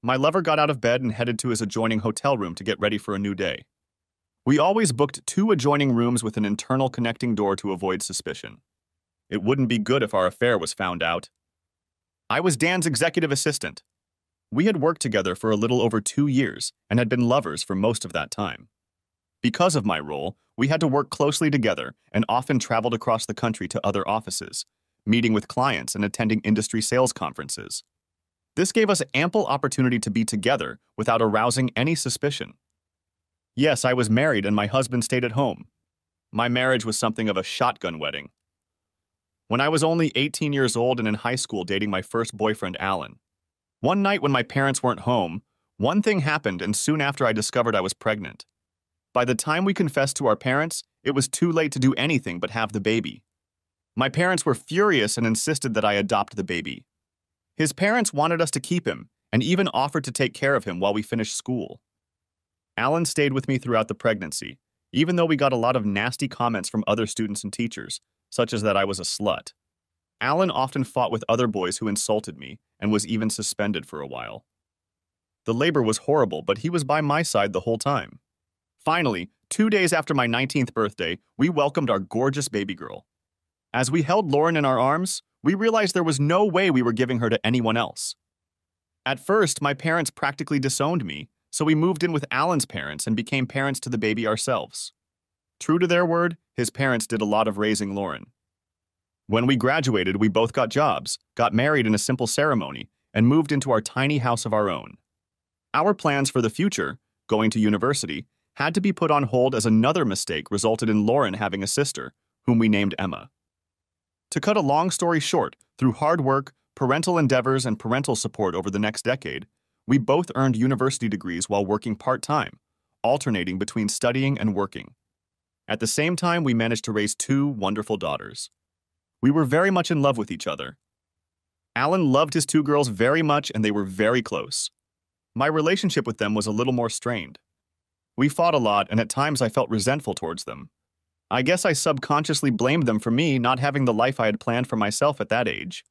My lover got out of bed and headed to his adjoining hotel room to get ready for a new day. We always booked two adjoining rooms with an internal connecting door to avoid suspicion. It wouldn't be good if our affair was found out. I was Dan's executive assistant. We had worked together for a little over 2 years and had been lovers for most of that time. Because of my role, we had to work closely together and often traveled across the country to other offices, meeting with clients and attending industry sales conferences. This gave us ample opportunity to be together without arousing any suspicion. Yes, I was married and my husband stayed at home. My marriage was something of a shotgun wedding. When I was only 18 years old and in high school dating my first boyfriend, Alan. One night when my parents weren't home, one thing happened and soon after I discovered I was pregnant. By the time we confessed to our parents, it was too late to do anything but have the baby. My parents were furious and insisted that I adopt the baby. His parents wanted us to keep him and even offered to take care of him while we finished school. Alan stayed with me throughout the pregnancy, even though we got a lot of nasty comments from other students and teachers, such as that I was a slut. Alan often fought with other boys who insulted me and was even suspended for a while. The labor was horrible, but he was by my side the whole time. Finally, 2 days after my 19th birthday, we welcomed our gorgeous baby girl. As we held Lauren in our arms, we realized there was no way we were giving her to anyone else. At first, my parents practically disowned me, so we moved in with Alan's parents and became parents to the baby ourselves. True to their word, his parents did a lot of raising Lauren. When we graduated, we both got jobs, got married in a simple ceremony, and moved into our tiny house of our own. Our plans for the future, going to university, had to be put on hold as another mistake resulted in Lauren having a sister, whom we named Emma. To cut a long story short, through hard work, parental endeavors, and parental support over the next decade, we both earned university degrees while working part-time, alternating between studying and working. At the same time, we managed to raise two wonderful daughters. We were very much in love with each other. Alan loved his two girls very much and they were very close. My relationship with them was a little more strained. We fought a lot and at times I felt resentful towards them. I guess I subconsciously blamed them for me not having the life I had planned for myself at that age.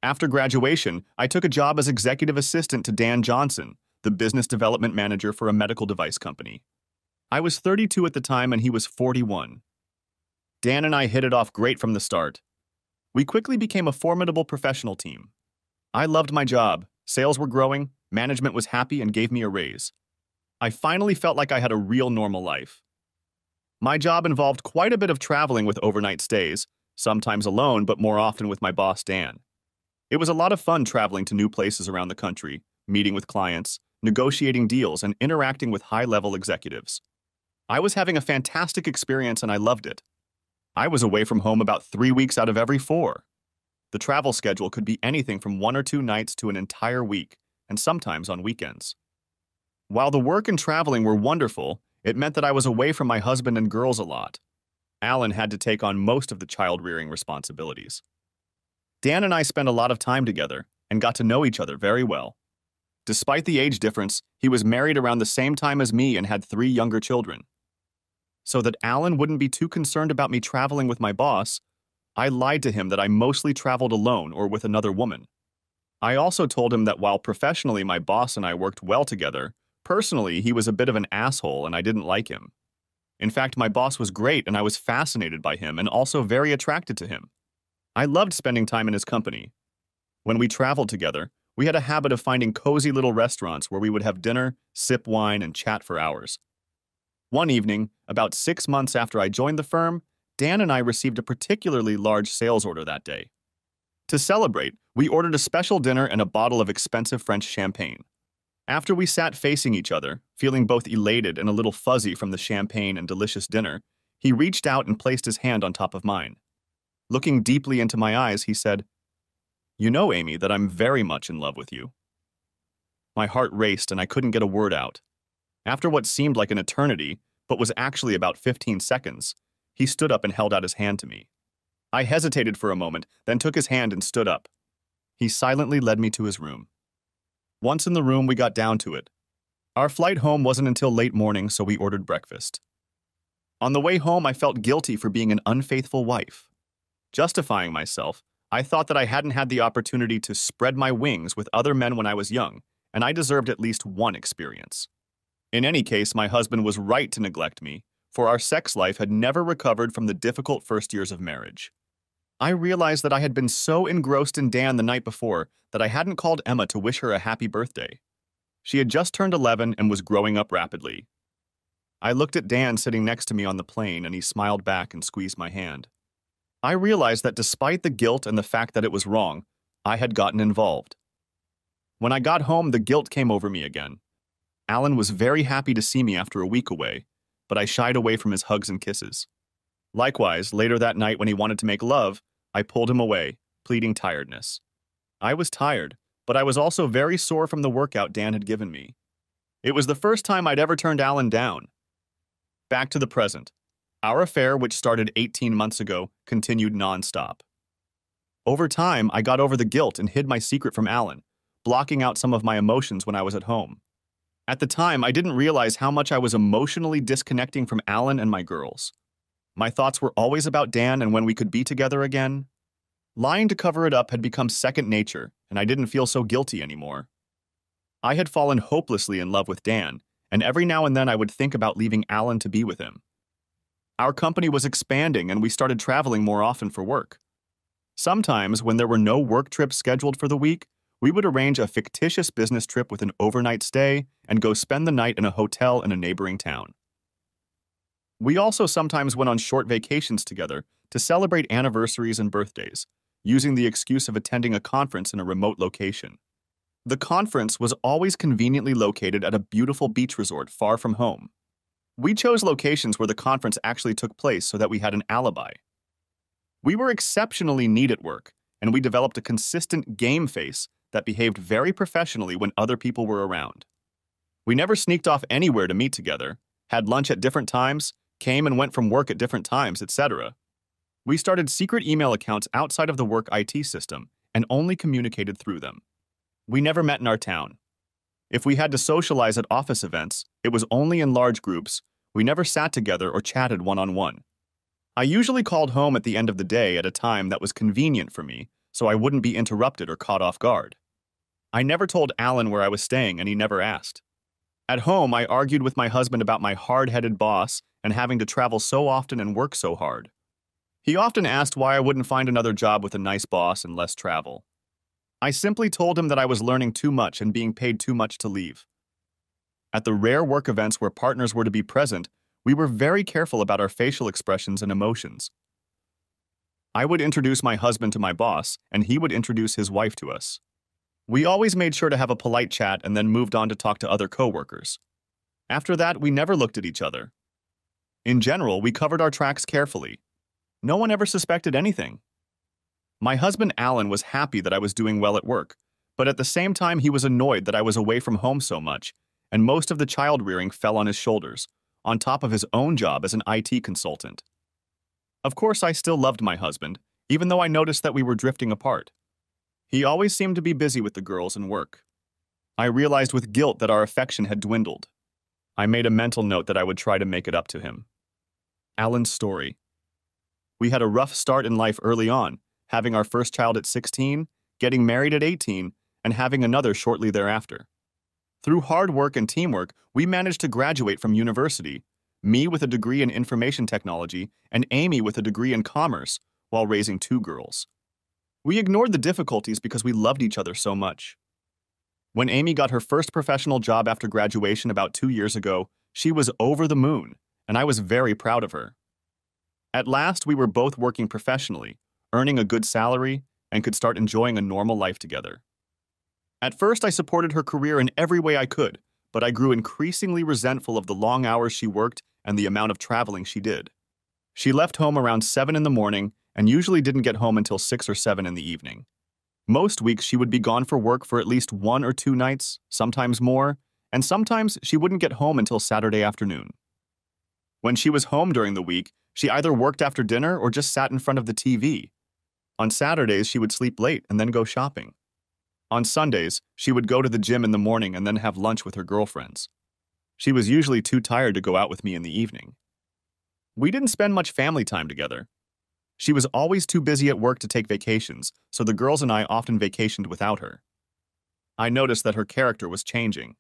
After graduation, I took a job as executive assistant to Dan Johnson, the business development manager for a medical device company. I was 32 at the time and he was 41. Dan and I hit it off great from the start. We quickly became a formidable professional team. I loved my job, sales were growing, management was happy and gave me a raise. I finally felt like I had a real normal life. My job involved quite a bit of traveling with overnight stays, sometimes alone but more often with my boss Dan. It was a lot of fun traveling to new places around the country, meeting with clients, negotiating deals, and interacting with high-level executives. I was having a fantastic experience and I loved it. I was away from home about 3 weeks out of every 4. The travel schedule could be anything from 1 or 2 nights to an entire week, and sometimes on weekends. While the work and traveling were wonderful, it meant that I was away from my husband and girls a lot. Alan had to take on most of the child-rearing responsibilities. Dan and I spent a lot of time together and got to know each other very well. Despite the age difference, he was married around the same time as me and had 3 younger children. So that Alan wouldn't be too concerned about me traveling with my boss, I lied to him that I mostly traveled alone or with another woman. I also told him that while professionally my boss and I worked well together, personally he was a bit of an asshole and I didn't like him. In fact, my boss was great and I was fascinated by him and also very attracted to him. I loved spending time in his company. When we traveled together, we had a habit of finding cozy little restaurants where we would have dinner, sip wine, and chat for hours. One evening, about 6 months after I joined the firm, Dan and I received a particularly large sales order that day. To celebrate, we ordered a special dinner and a bottle of expensive French champagne. After we sat facing each other, feeling both elated and a little fuzzy from the champagne and delicious dinner, he reached out and placed his hand on top of mine. Looking deeply into my eyes, he said, "You know, Amy, that I'm very much in love with you." My heart raced and I couldn't get a word out. After what seemed like an eternity, but was actually about 15 seconds, he stood up and held out his hand to me. I hesitated for a moment, then took his hand and stood up. He silently led me to his room. Once in the room, we got down to it. Our flight home wasn't until late morning, so we ordered breakfast. On the way home, I felt guilty for being an unfaithful wife. Justifying myself, I thought that I hadn't had the opportunity to spread my wings with other men when I was young, and I deserved at least one experience. In any case, my husband was right to neglect me, for our sex life had never recovered from the difficult first years of marriage. I realized that I had been so engrossed in Dan the night before that I hadn't called Emma to wish her a happy birthday. She had just turned 11 and was growing up rapidly. I looked at Dan sitting next to me on the plane, and he smiled back and squeezed my hand. I realized that despite the guilt and the fact that it was wrong, I had gotten involved. When I got home, the guilt came over me again. Alan was very happy to see me after a week away, but I shied away from his hugs and kisses. Likewise, later that night when he wanted to make love, I pulled him away, pleading tiredness. I was tired, but I was also very sore from the workout Dan had given me. It was the first time I'd ever turned Alan down. Back to the present. Our affair, which started 18 months ago, continued nonstop. Over time, I got over the guilt and hid my secret from Alan, blocking out some of my emotions when I was at home. At the time, I didn't realize how much I was emotionally disconnecting from Alan and my girls. My thoughts were always about Dan and when we could be together again. Lying to cover it up had become second nature, and I didn't feel so guilty anymore. I had fallen hopelessly in love with Dan, and every now and then I would think about leaving Alan to be with him. Our company was expanding, and we started traveling more often for work. Sometimes, when there were no work trips scheduled for the week, we would arrange a fictitious business trip with an overnight stay and go spend the night in a hotel in a neighboring town. We also sometimes went on short vacations together to celebrate anniversaries and birthdays, using the excuse of attending a conference in a remote location. The conference was always conveniently located at a beautiful beach resort far from home. We chose locations where the conference actually took place so that we had an alibi. We were exceptionally neat at work, and we developed a consistent game face that behaved very professionally when other people were around. We never sneaked off anywhere to meet together, had lunch at different times, came and went from work at different times, etc. We started secret email accounts outside of the work IT system and only communicated through them. We never met in our town. If we had to socialize at office events, it was only in large groups. We never sat together or chatted one-on-one. I usually called home at the end of the day at a time that was convenient for me, so I wouldn't be interrupted or caught off guard. I never told Alan where I was staying, and he never asked. At home, I argued with my husband about my hard-headed boss and having to travel so often and work so hard. He often asked why I wouldn't find another job with a nice boss and less travel. I simply told him that I was learning too much and being paid too much to leave. At the rare work events where partners were to be present, we were very careful about our facial expressions and emotions. I would introduce my husband to my boss, and he would introduce his wife to us. We always made sure to have a polite chat and then moved on to talk to other coworkers. After that, we never looked at each other. In general, we covered our tracks carefully. No one ever suspected anything. My husband Alan was happy that I was doing well at work, but at the same time he was annoyed that I was away from home so much, and most of the child rearing fell on his shoulders, on top of his own job as an IT consultant. Of course, I still loved my husband, even though I noticed that we were drifting apart. He always seemed to be busy with the girls and work. I realized with guilt that our affection had dwindled. I made a mental note that I would try to make it up to him. Alan's story. We had a rough start in life early on, having our first child at 16, getting married at 18, and having another shortly thereafter. Through hard work and teamwork, we managed to graduate from university, me with a degree in information technology and Amy with a degree in commerce, while raising 2 girls. We ignored the difficulties because we loved each other so much. When Amy got her first professional job after graduation about 2 years ago, she was over the moon, and I was very proud of her. At last, we were both working professionally, earning a good salary, and could start enjoying a normal life together. At first, I supported her career in every way I could, but I grew increasingly resentful of the long hours she worked and the amount of traveling she did. She left home around 7 in the morning and usually didn't get home until 6 or 7 in the evening. Most weeks, she would be gone for work for at least 1 or 2 nights, sometimes more, and sometimes she wouldn't get home until Saturday afternoon. When she was home during the week, she either worked after dinner or just sat in front of the TV. On Saturdays, she would sleep late and then go shopping. On Sundays, she would go to the gym in the morning and then have lunch with her girlfriends. She was usually too tired to go out with me in the evening. We didn't spend much family time together. She was always too busy at work to take vacations, so the girls and I often vacationed without her. I noticed that her character was changing.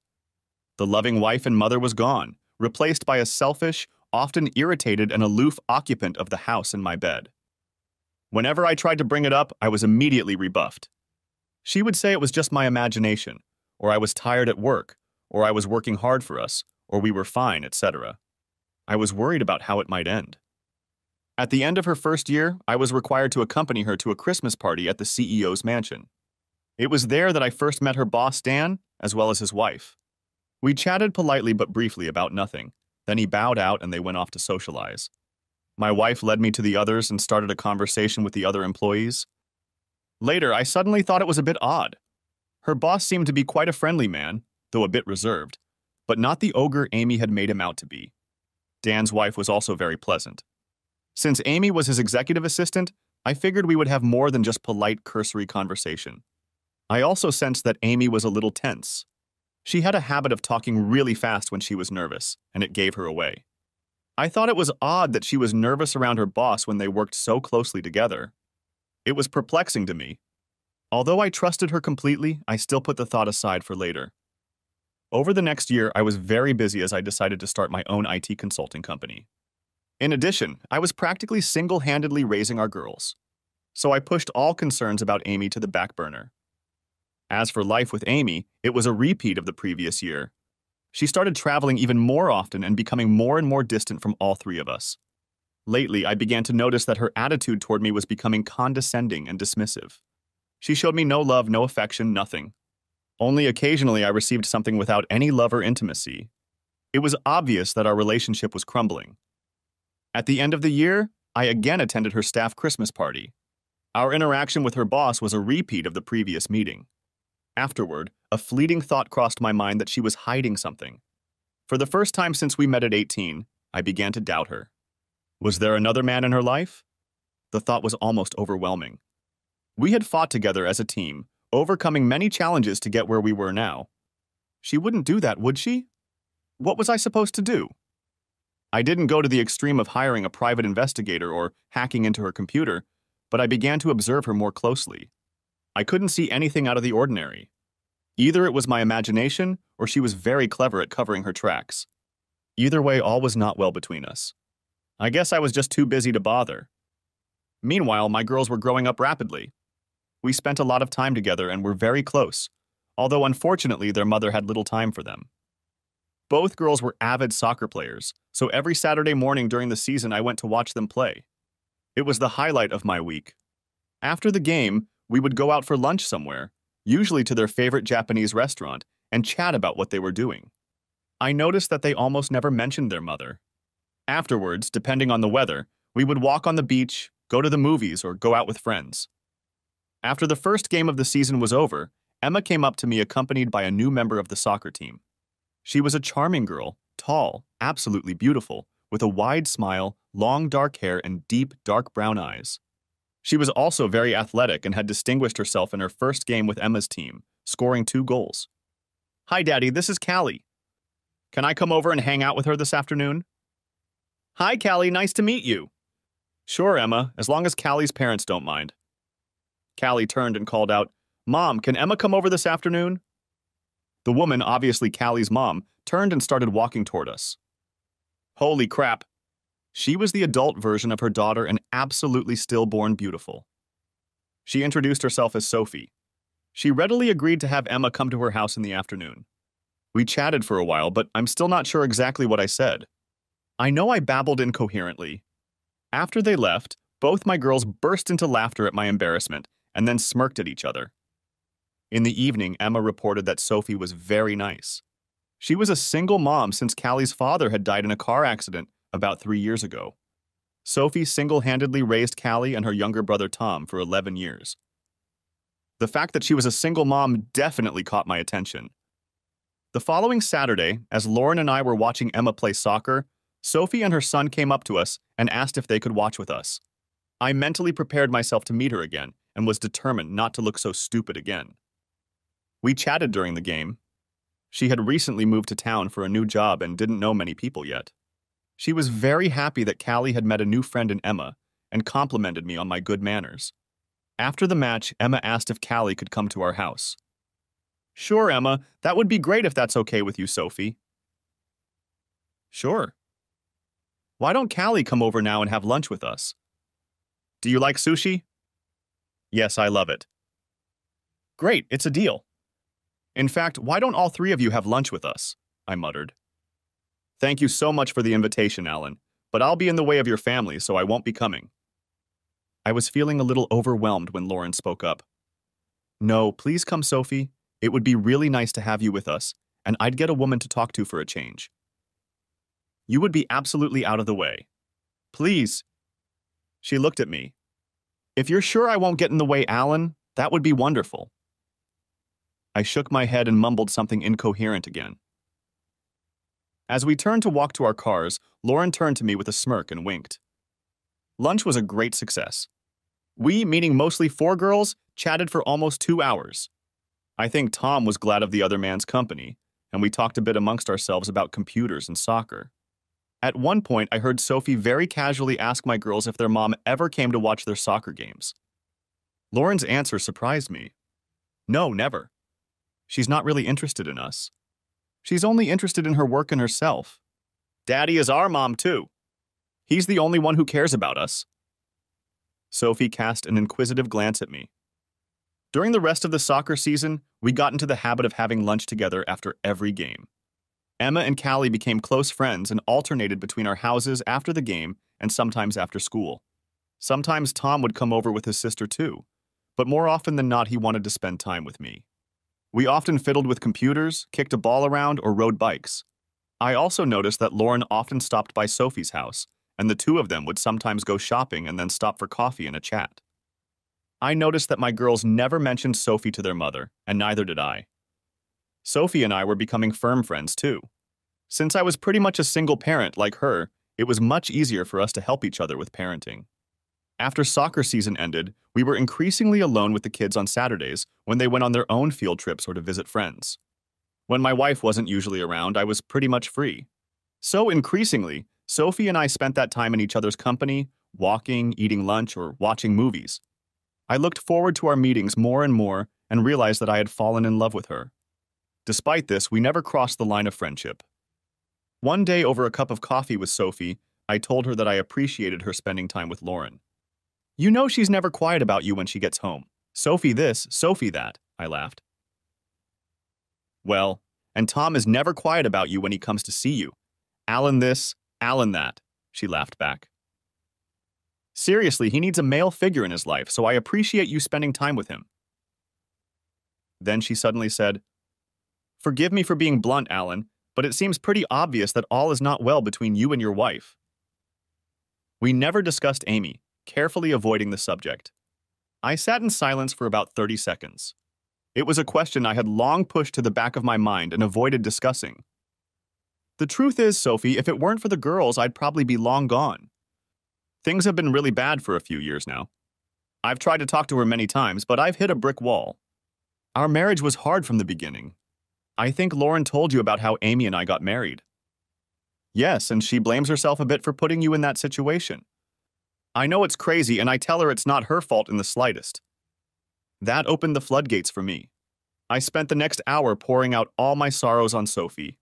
The loving wife and mother was gone, replaced by a selfish, often irritated and aloof occupant of the house in my bed. Whenever I tried to bring it up, I was immediately rebuffed. She would say it was just my imagination, or I was tired at work, or I was working hard for us, or we were fine, etc. I was worried about how it might end. At the end of her first year, I was required to accompany her to a Christmas party at the CEO's mansion. It was there that I first met her boss, Dan, as well as his wife. We chatted politely but briefly about nothing. Then he bowed out and they went off to socialize. My wife led me to the others and started a conversation with the other employees. Later, I suddenly thought it was a bit odd. Her boss seemed to be quite a friendly man, though a bit reserved, but not the ogre Amy had made him out to be. Dan's wife was also very pleasant. Since Amy was his executive assistant, I figured we would have more than just polite, cursory conversation. I also sensed that Amy was a little tense. She had a habit of talking really fast when she was nervous, and it gave her away. I thought it was odd that she was nervous around her boss when they worked so closely together. It was perplexing to me. Although I trusted her completely, I still put the thought aside for later. Over the next year, I was very busy as I decided to start my own IT consulting company. In addition, I was practically single-handedly raising our girls. So I pushed all concerns about Amy to the back burner. As for life with Amy, it was a repeat of the previous year. She started traveling even more often and becoming more and more distant from all three of us. Lately, I began to notice that her attitude toward me was becoming condescending and dismissive. She showed me no love, no affection, nothing. Only occasionally I received something without any love or intimacy. It was obvious that our relationship was crumbling. At the end of the year, I again attended her staff Christmas party. Our interaction with her boss was a repeat of the previous meeting. Afterward, a fleeting thought crossed my mind that she was hiding something. For the first time since we met at 18, I began to doubt her. Was there another man in her life? The thought was almost overwhelming. We had fought together as a team, overcoming many challenges to get where we were now. She wouldn't do that, would she? What was I supposed to do? I didn't go to the extreme of hiring a private investigator or hacking into her computer, but I began to observe her more closely. I couldn't see anything out of the ordinary. Either it was my imagination, or she was very clever at covering her tracks. Either way, all was not well between us. I guess I was just too busy to bother. Meanwhile, my girls were growing up rapidly. We spent a lot of time together and were very close, although unfortunately their mother had little time for them. Both girls were avid soccer players, so every Saturday morning during the season I went to watch them play. It was the highlight of my week. After the game, we would go out for lunch somewhere, usually to their favorite Japanese restaurant, and chat about what they were doing. I noticed that they almost never mentioned their mother. Afterwards, depending on the weather, we would walk on the beach, go to the movies, or go out with friends. After the first game of the season was over, Emma came up to me accompanied by a new member of the soccer team. She was a charming girl, tall, absolutely beautiful, with a wide smile, long dark hair, and deep, dark brown eyes. She was also very athletic and had distinguished herself in her first game with Emma's team, scoring 2 goals. "Hi, Daddy, this is Callie. Can I come over and hang out with her this afternoon?" "Hi, Callie, nice to meet you." "Sure, Emma, as long as Callie's parents don't mind." Callie turned and called out, "Mom, can Emma come over this afternoon?" The woman, obviously Callie's mom, turned and started walking toward us. Holy crap. She was the adult version of her daughter and absolutely stillborn beautiful. She introduced herself as Sophie. She readily agreed to have Emma come to her house in the afternoon. We chatted for a while, but I'm still not sure exactly what I said. I know I babbled incoherently. After they left, both my girls burst into laughter at my embarrassment and then smirked at each other. In the evening, Emma reported that Sophie was very nice. She was a single mom since Callie's father had died in a car accident about 3 years ago. Sophie single-handedly raised Callie and her younger brother Tom for 11 years. The fact that she was a single mom definitely caught my attention. The following Saturday, as Lauren and I were watching Emma play soccer, Sophie and her son came up to us and asked if they could watch with us. I mentally prepared myself to meet her again and was determined not to look so stupid again. We chatted during the game. She had recently moved to town for a new job and didn't know many people yet. She was very happy that Callie had met a new friend in Emma and complimented me on my good manners. After the match, Emma asked if Callie could come to our house. Sure, Emma, that would be great if that's okay with you, Sophie. Sure. Why don't Callie come over now and have lunch with us? Do you like sushi? Yes, I love it. Great, it's a deal. In fact, why don't all three of you have lunch with us? I muttered. Thank you so much for the invitation, Alan, but I'll be in the way of your family, so I won't be coming. I was feeling a little overwhelmed when Lauren spoke up. No, please come, Sophie. It would be really nice to have you with us, and I'd get a woman to talk to for a change. You would be absolutely out of the way. Please. She looked at me. If you're sure I won't get in the way, Alan, that would be wonderful. I shook my head and mumbled something incoherent again. As we turned to walk to our cars, Lauren turned to me with a smirk and winked. Lunch was a great success. We, meaning mostly four girls, chatted for almost 2 hours. I think Tom was glad of the other man's company, and we talked a bit amongst ourselves about computers and soccer. At one point, I heard Sophie very casually ask my girls if their mom ever came to watch their soccer games. Lauren's answer surprised me. No, never. She's not really interested in us. She's only interested in her work and herself. Daddy is our mom, too. He's the only one who cares about us. Sophie cast an inquisitive glance at me. During the rest of the soccer season, we got into the habit of having lunch together after every game. Emma and Callie became close friends and alternated between our houses after the game and sometimes after school. Sometimes Tom would come over with his sister too, but more often than not he wanted to spend time with me. We often fiddled with computers, kicked a ball around, or rode bikes. I also noticed that Lauren often stopped by Sophie's house, and the two of them would sometimes go shopping and then stop for coffee and a chat. I noticed that my girls never mentioned Sophie to their mother, and neither did I. Sophie and I were becoming firm friends too. Since I was pretty much a single parent like her, it was much easier for us to help each other with parenting. After soccer season ended, we were increasingly alone with the kids on Saturdays when they went on their own field trips or to visit friends. When my wife wasn't usually around, I was pretty much free. So increasingly, Sophie and I spent that time in each other's company, walking, eating lunch, or watching movies. I looked forward to our meetings more and more and realized that I had fallen in love with her. Despite this, we never crossed the line of friendship. One day over a cup of coffee with Sophie, I told her that I appreciated her spending time with Lauren. You know she's never quiet about you when she gets home. Sophie this, Sophie that, I laughed. Well, and Tom is never quiet about you when he comes to see you. Alan this, Alan that, she laughed back. Seriously, he needs a male figure in his life, so I appreciate you spending time with him. Then she suddenly said, Forgive me for being blunt, Alan, but it seems pretty obvious that all is not well between you and your wife. We never discussed Amy, carefully avoiding the subject. I sat in silence for about 30 seconds. It was a question I had long pushed to the back of my mind and avoided discussing. The truth is, Sophie, if it weren't for the girls, I'd probably be long gone. Things have been really bad for a few years now. I've tried to talk to her many times, but I've hit a brick wall. Our marriage was hard from the beginning. I think Lauren told you about how Amy and I got married. Yes, and she blames herself a bit for putting you in that situation. I know it's crazy, and I tell her it's not her fault in the slightest. That opened the floodgates for me. I spent the next hour pouring out all my sorrows on Sophie.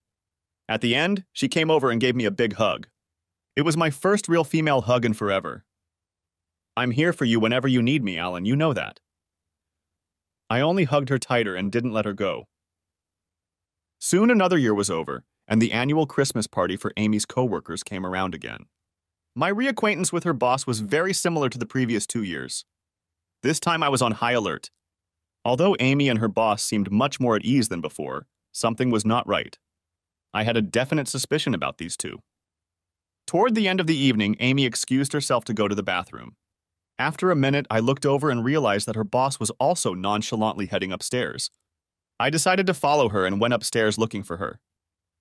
At the end, she came over and gave me a big hug. It was my first real female hug in forever. I'm here for you whenever you need me, Alan, you know that. I only hugged her tighter and didn't let her go. Soon another year was over, and the annual Christmas party for Amy's coworkers came around again. My reacquaintance with her boss was very similar to the previous 2 years. This time I was on high alert. Although Amy and her boss seemed much more at ease than before, something was not right. I had a definite suspicion about these two. Toward the end of the evening, Amy excused herself to go to the bathroom. After a minute, I looked over and realized that her boss was also nonchalantly heading upstairs. I decided to follow her and went upstairs looking for her.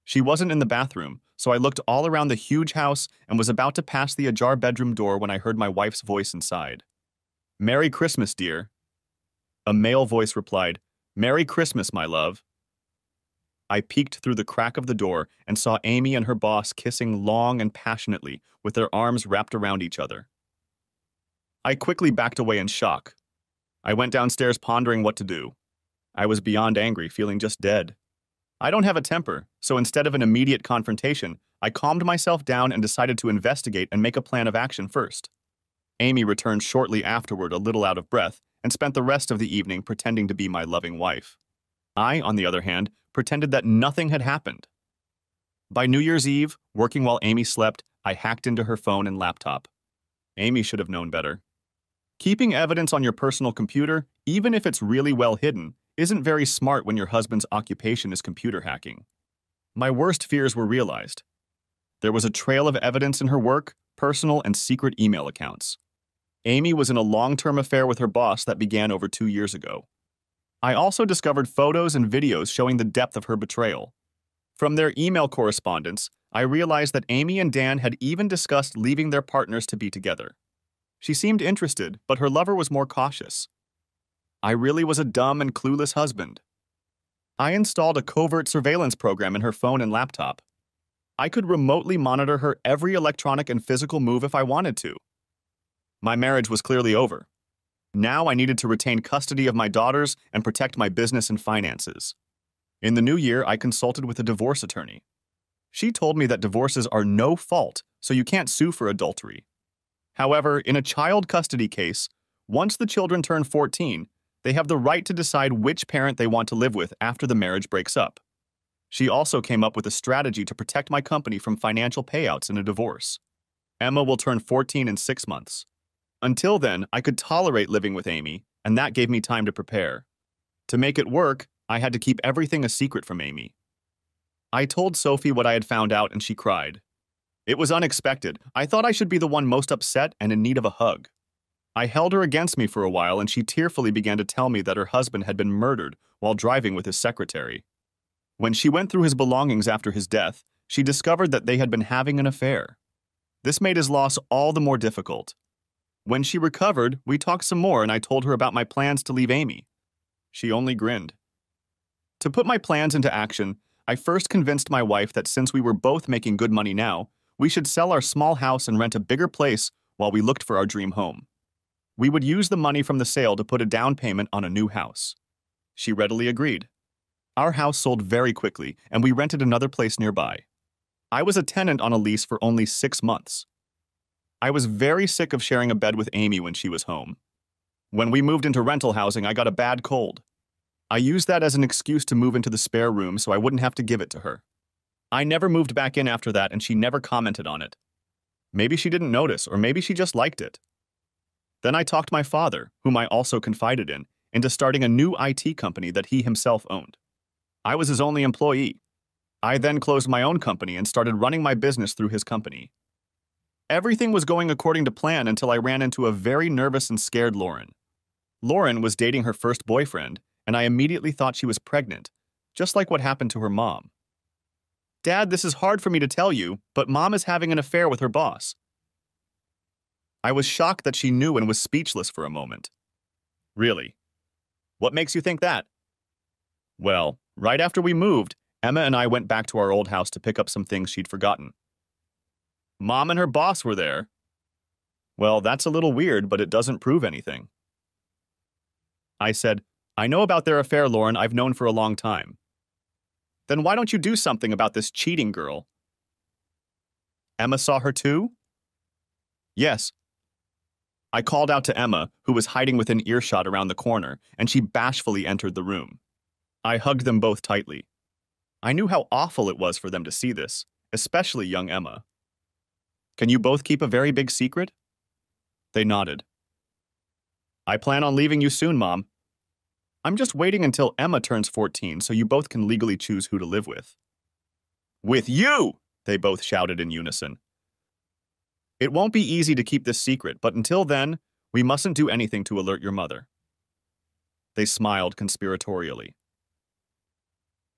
She wasn't in the bathroom, so I looked all around the huge house and was about to pass the ajar bedroom door when I heard my wife's voice inside. Merry Christmas, dear. A male voice replied, Merry Christmas, my love. I peeked through the crack of the door and saw Amy and her boss kissing long and passionately with their arms wrapped around each other. I quickly backed away in shock. I went downstairs pondering what to do. I was beyond angry, feeling just dead. I don't have a temper, so instead of an immediate confrontation, I calmed myself down and decided to investigate and make a plan of action first. Amy returned shortly afterward, a little out of breath, and spent the rest of the evening pretending to be my loving wife. I, on the other hand, pretended that nothing had happened. By New Year's Eve, working while Amy slept, I hacked into her phone and laptop. Amy should have known better. Keeping evidence on your personal computer, even if it's really well hidden, isn't very smart when your husband's occupation is computer hacking. My worst fears were realized. There was a trail of evidence in her work, personal, and secret email accounts. Amy was in a long-term affair with her boss that began over 2 years ago. I also discovered photos and videos showing the depth of her betrayal. From their email correspondence, I realized that Amy and Dan had even discussed leaving their partners to be together. She seemed interested, but her lover was more cautious. I really was a dumb and clueless husband. I installed a covert surveillance program in her phone and laptop. I could remotely monitor her every electronic and physical move if I wanted to. My marriage was clearly over. Now I needed to retain custody of my daughters and protect my business and finances. In the new year, I consulted with a divorce attorney. She told me that divorces are no fault, so you can't sue for adultery. However, in a child custody case, once the children turn 14, they have the right to decide which parent they want to live with after the marriage breaks up. She also came up with a strategy to protect my company from financial payouts in a divorce. Emma will turn 14 in 6 months. Until then, I could tolerate living with Amy, and that gave me time to prepare. To make it work, I had to keep everything a secret from Amy. I told Sophie what I had found out, and she cried. It was unexpected. I thought I should be the one most upset and in need of a hug. I held her against me for a while, and she tearfully began to tell me that her husband had been murdered while driving with his secretary. When she went through his belongings after his death, she discovered that they had been having an affair. This made his loss all the more difficult. When she recovered, we talked some more, and I told her about my plans to leave Amy. She only grinned. To put my plans into action, I first convinced my wife that since we were both making good money now, we should sell our small house and rent a bigger place while we looked for our dream home. We would use the money from the sale to put a down payment on a new house. She readily agreed. Our house sold very quickly, and we rented another place nearby. I was a tenant on a lease for only 6 months. I was very sick of sharing a bed with Amy when she was home. When we moved into rental housing, I got a bad cold. I used that as an excuse to move into the spare room so I wouldn't have to give it to her. I never moved back in after that, and she never commented on it. Maybe she didn't notice, or maybe she just liked it. Then I talked my father, whom I also confided in, into starting a new IT company that he himself owned. I was his only employee. I then closed my own company and started running my business through his company. Everything was going according to plan until I ran into a very nervous and scared Lauren. Lauren was dating her first boyfriend, and I immediately thought she was pregnant, just like what happened to her mom. Dad, this is hard for me to tell you, but Mom is having an affair with her boss. I was shocked that she knew and was speechless for a moment. Really? What makes you think that? Well, right after we moved, Emma and I went back to our old house to pick up some things she'd forgotten. Mom and her boss were there. Well, that's a little weird, but it doesn't prove anything. I said, I know about their affair, Lauren. I've known for a long time. Then why don't you do something about this cheating girl? Emma saw her too? Yes. I called out to Emma, who was hiding within earshot around the corner, and she bashfully entered the room. I hugged them both tightly. I knew how awful it was for them to see this, especially young Emma. Can you both keep a very big secret? They nodded. I plan on leaving you soon, Mom. I'm just waiting until Emma turns 14 so you both can legally choose who to live with. With you! They both shouted in unison. It won't be easy to keep this secret, but until then, we mustn't do anything to alert your mother. They smiled conspiratorially.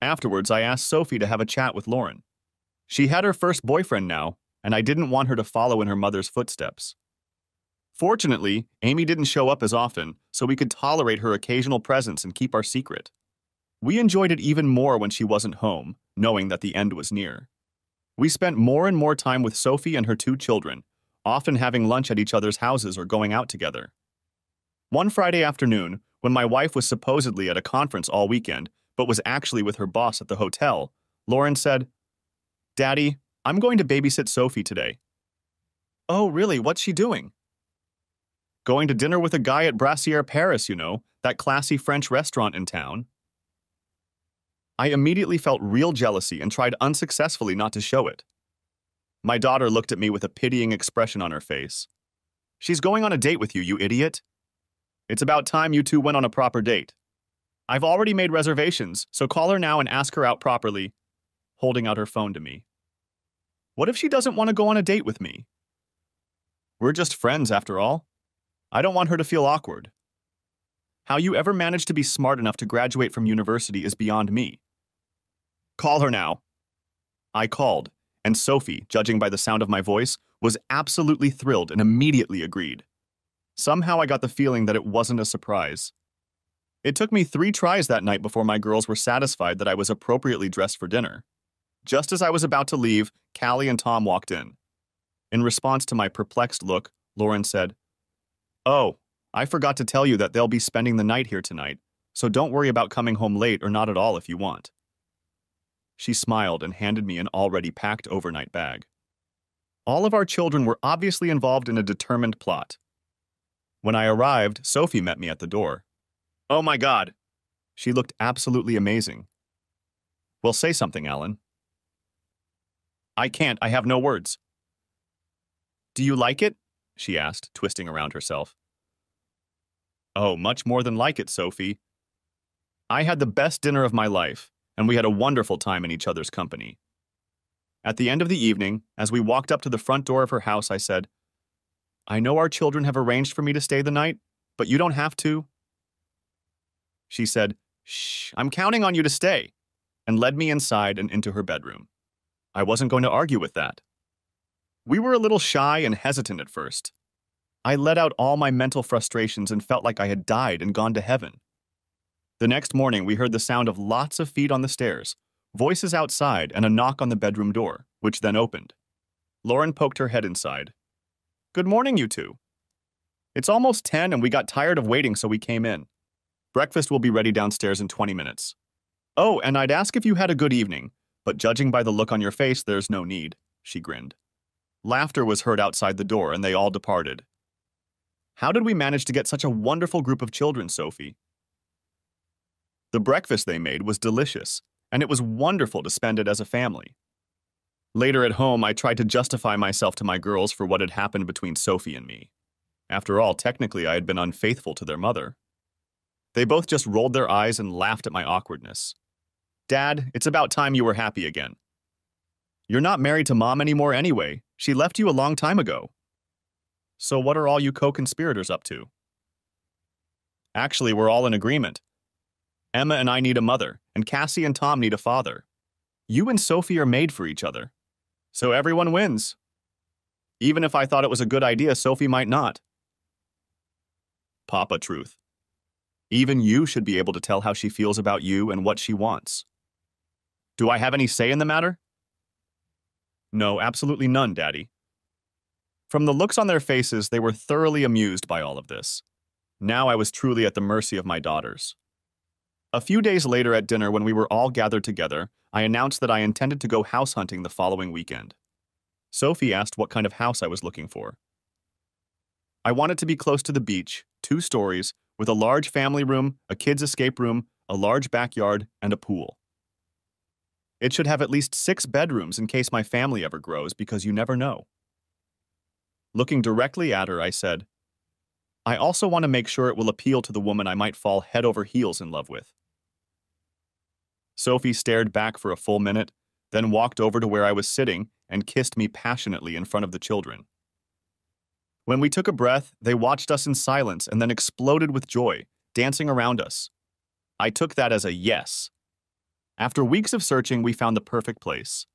Afterwards, I asked Sophie to have a chat with Lauren. She had her first boyfriend now, and I didn't want her to follow in her mother's footsteps. Fortunately, Amy didn't show up as often, so we could tolerate her occasional presence and keep our secret. We enjoyed it even more when she wasn't home, knowing that the end was near. We spent more and more time with Sophie and her 2 children, often having lunch at each other's houses or going out together. One Friday afternoon, When my wife was supposedly at a conference all weekend, but was actually with her boss at the hotel, Lauren said, "Daddy, I'm going to babysit Sophie today." "Oh, really? What's she doing?" "Going to dinner with a guy at Brassiere Paris, that classy French restaurant in town." I immediately felt real jealousy and tried unsuccessfully not to show it. My daughter looked at me with a pitying expression on her face. "She's going on a date with you, you idiot. It's about time you two went on a proper date. I've already made reservations, so call her now and ask her out properly," holding out her phone to me. "What if she doesn't want to go on a date with me? We're just friends after all. I don't want her to feel awkward. How you ever managed to be smart enough to graduate from university is beyond me. Call her now." I called, and Sophie, judging by the sound of my voice, was absolutely thrilled and immediately agreed. Somehow I got the feeling that it wasn't a surprise. It took me 3 tries that night before my girls were satisfied that I was appropriately dressed for dinner. Just as I was about to leave, Callie and Tom walked in. In response to my perplexed look, Lauren said, "Oh, I forgot to tell you that they'll be spending the night here tonight, so don't worry about coming home late or not at all if you want." She smiled and handed me an already packed overnight bag. All of our children were obviously involved in a determined plot. When I arrived, Sophie met me at the door. "Oh my God." She looked absolutely amazing. "Well, say something, Alan." "I can't. I have no words." "Do you like it?" she asked, twisting around herself. "Oh, much more than like it, Sophie. I had the best dinner of my life, and we had a wonderful time in each other's company." At the end of the evening, as we walked up to the front door of her house, I said, "I know our children have arranged for me to stay the night, but you don't have to." She said, "Shh, I'm counting on you to stay," and led me inside and into her bedroom. I wasn't going to argue with that. We were a little shy and hesitant at first. I let out all my mental frustrations and felt like I had died and gone to heaven. The next morning, we heard the sound of lots of feet on the stairs, voices outside, and a knock on the bedroom door, which then opened. Lauren poked her head inside. "Good morning, you two. It's almost 10 and we got tired of waiting, so we came in. Breakfast will be ready downstairs in 20 minutes. Oh, and I'd ask if you had a good evening, but judging by the look on your face, there's no need," she grinned. Laughter was heard outside the door, and they all departed. "How did we manage to get such a wonderful group of children, Sophie?" The breakfast they made was delicious, and it was wonderful to spend it as a family. Later at home, I tried to justify myself to my girls for what had happened between Sophie and me. After all, technically, I had been unfaithful to their mother. They both just rolled their eyes and laughed at my awkwardness. "Dad, it's about time you were happy again. You're not married to Mom anymore anyway. She left you a long time ago. So what are all you co-conspirators up to?" "Actually, we're all in agreement. Emma and I need a mother, and Cassie and Tom need a father. You and Sophie are made for each other. So everyone wins. Even if I thought it was a good idea, Sophie might not." Papa truth. Even you should be able to tell how she feels about you and what she wants. Do I have any say in the matter? No, absolutely none, Daddy. From the looks on their faces, they were thoroughly amused by all of this. Now I was truly at the mercy of my daughters. A few days later at dinner, when we were all gathered together, I announced that I intended to go house hunting the following weekend. Sophie asked what kind of house I was looking for. I wanted to be close to the beach, 2 stories, with a large family room, a kids' escape room, a large backyard, and a pool. It should have at least 6 bedrooms in case my family ever grows, because you never know. Looking directly at her, I said, "I also want to make sure it will appeal to the woman I might fall head over heels in love with." Sophie stared back for a full minute, then walked over to where I was sitting and kissed me passionately in front of the children. When we took a breath, they watched us in silence and then exploded with joy, dancing around us. I took that as a yes. After weeks of searching, we found the perfect place.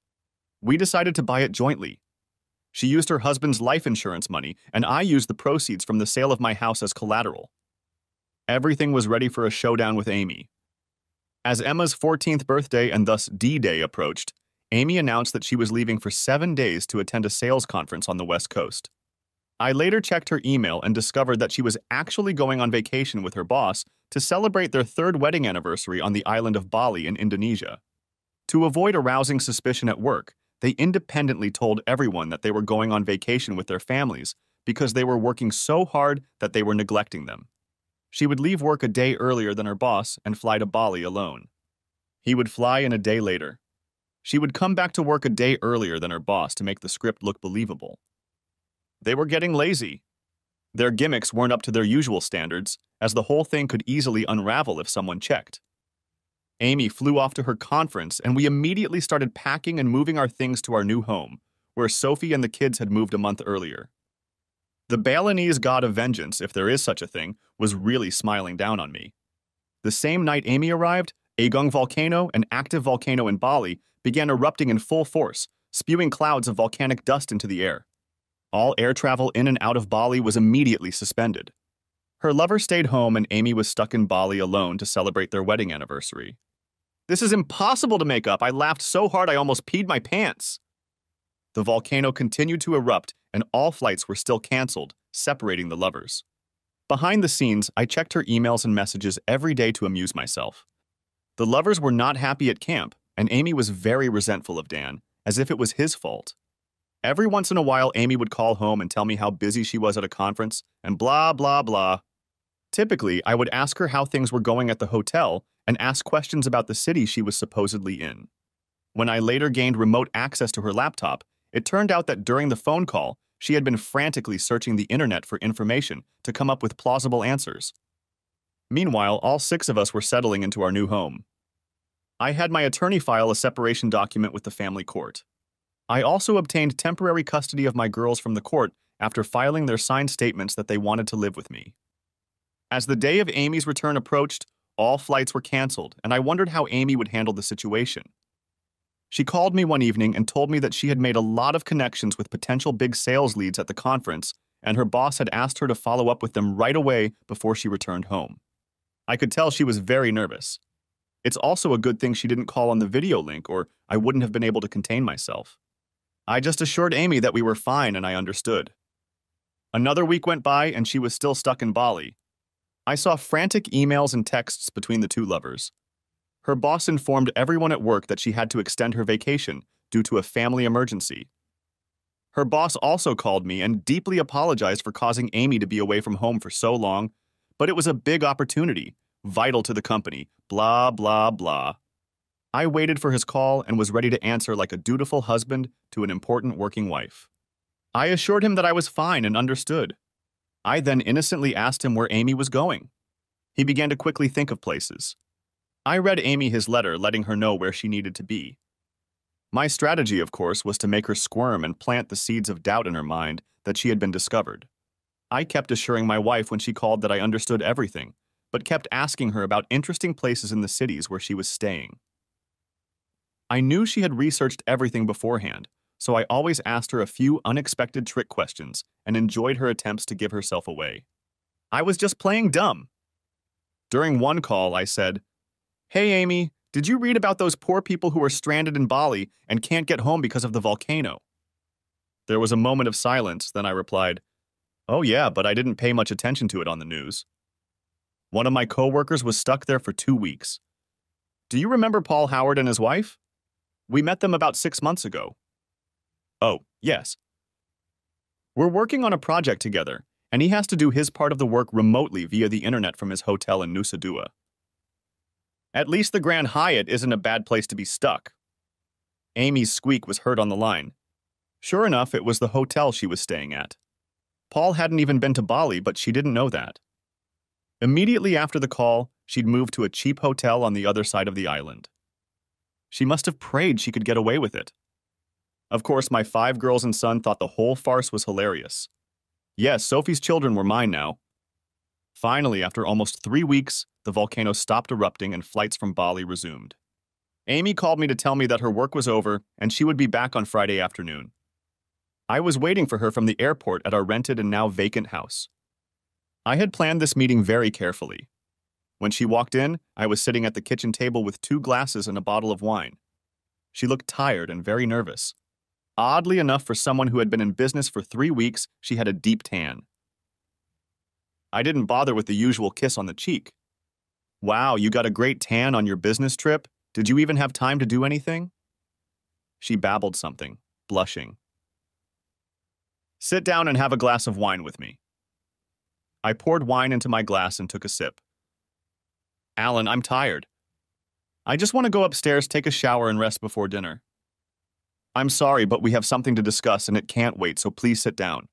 We decided to buy it jointly. She used her husband's life insurance money, and I used the proceeds from the sale of my house as collateral. Everything was ready for a showdown with Amy. As Emma's 14th birthday and thus D-Day approached, Amy announced that she was leaving for 7 days to attend a sales conference on the West Coast. I later checked her email and discovered that she was actually going on vacation with her boss to celebrate their third wedding anniversary on the island of Bali in Indonesia. To avoid arousing suspicion at work, they independently told everyone that they were going on vacation with their families because they were working so hard that they were neglecting them. She would leave work a day earlier than her boss and fly to Bali alone. He would fly in a day later. She would come back to work a day earlier than her boss to make the script look believable. They were getting lazy. Their gimmicks weren't up to their usual standards, as the whole thing could easily unravel if someone checked. Amy flew off to her conference, and we immediately started packing and moving our things to our new home, where Sophie and the kids had moved a month earlier. The Balinese god of vengeance, if there is such a thing, was really smiling down on me. The same night Amy arrived, Agung volcano, an active volcano in Bali, began erupting in full force, spewing clouds of volcanic dust into the air. All air travel in and out of Bali was immediately suspended. Her lover stayed home and Amy was stuck in Bali alone to celebrate their wedding anniversary. "This is impossible to make up. I laughed so hard I almost peed my pants." The volcano continued to erupt and all flights were still canceled, separating the lovers. Behind the scenes, I checked her emails and messages every day to amuse myself. The lovers were not happy at camp, and Amy was very resentful of Dan, as if it was his fault. Every once in a while, Amy would call home and tell me how busy she was at a conference, and blah, blah, blah. Typically, I would ask her how things were going at the hotel and ask questions about the city she was supposedly in. When I later gained remote access to her laptop, it turned out that during the phone call, she had been frantically searching the internet for information to come up with plausible answers. Meanwhile, all 6 of us were settling into our new home. I had my attorney file a separation document with the family court. I also obtained temporary custody of my girls from the court after filing their signed statements that they wanted to live with me. As the day of Amy's return approached, all flights were canceled, and I wondered how Amy would handle the situation. She called me one evening and told me that she had made a lot of connections with potential big sales leads at the conference, and her boss had asked her to follow up with them right away before she returned home. I could tell she was very nervous. It's also a good thing she didn't call on the video link, or I wouldn't have been able to contain myself. I just assured Amy that we were fine and I understood. Another week went by and she was still stuck in Bali. I saw frantic emails and texts between the two lovers. Her boss informed everyone at work that she had to extend her vacation due to a family emergency. Her boss also called me and deeply apologized for causing Amy to be away from home for so long, but it was a big opportunity, vital to the company, blah, blah, blah. I waited for his call and was ready to answer like a dutiful husband to an important working wife. I assured him that I was fine and understood. I then innocently asked him where Amy was going. He began to quickly think of places. I read Amy his letter, letting her know where she needed to be. My strategy, of course, was to make her squirm and plant the seeds of doubt in her mind that she had been discovered. I kept assuring my wife when she called that I understood everything, but kept asking her about interesting places in the cities where she was staying. I knew she had researched everything beforehand, so I always asked her a few unexpected trick questions and enjoyed her attempts to give herself away. I was just playing dumb. During one call, I said, "Hey, Amy, did you read about those poor people who are stranded in Bali and can't get home because of the volcano?" There was a moment of silence, then I replied, "Oh yeah, but I didn't pay much attention to it on the news." One of my coworkers was stuck there for 2 weeks. "Do you remember Paul Howard and his wife? We met them about 6 months ago." "Oh, yes. We're working on a project together, and he has to do his part of the work remotely via the internet from his hotel in Nusa Dua. At least the Grand Hyatt isn't a bad place to be stuck." Amy's squeak was heard on the line. Sure enough, it was the hotel she was staying at. Paul hadn't even been to Bali, but she didn't know that. Immediately after the call, she'd moved to a cheap hotel on the other side of the island. She must have prayed she could get away with it. Of course, my 5 girls and son thought the whole farce was hilarious. Yes, Sophie's children were mine now. Finally, after almost 3 weeks, the volcano stopped erupting and flights from Bali resumed. Amy called me to tell me that her work was over and she would be back on Friday afternoon. I was waiting for her from the airport at our rented and now vacant house. I had planned this meeting very carefully. When she walked in, I was sitting at the kitchen table with 2 glasses and a bottle of wine. She looked tired and very nervous. Oddly enough, for someone who had been in business for 3 weeks, she had a deep tan. I didn't bother with the usual kiss on the cheek. Wow, you got a great tan on your business trip? Did you even have time to do anything? She babbled something, blushing. Sit down and have a glass of wine with me. I poured wine into my glass and took a sip. Alan, I'm tired. I just want to go upstairs, take a shower, and rest before dinner. I'm sorry, but we have something to discuss and it can't wait, so please sit down.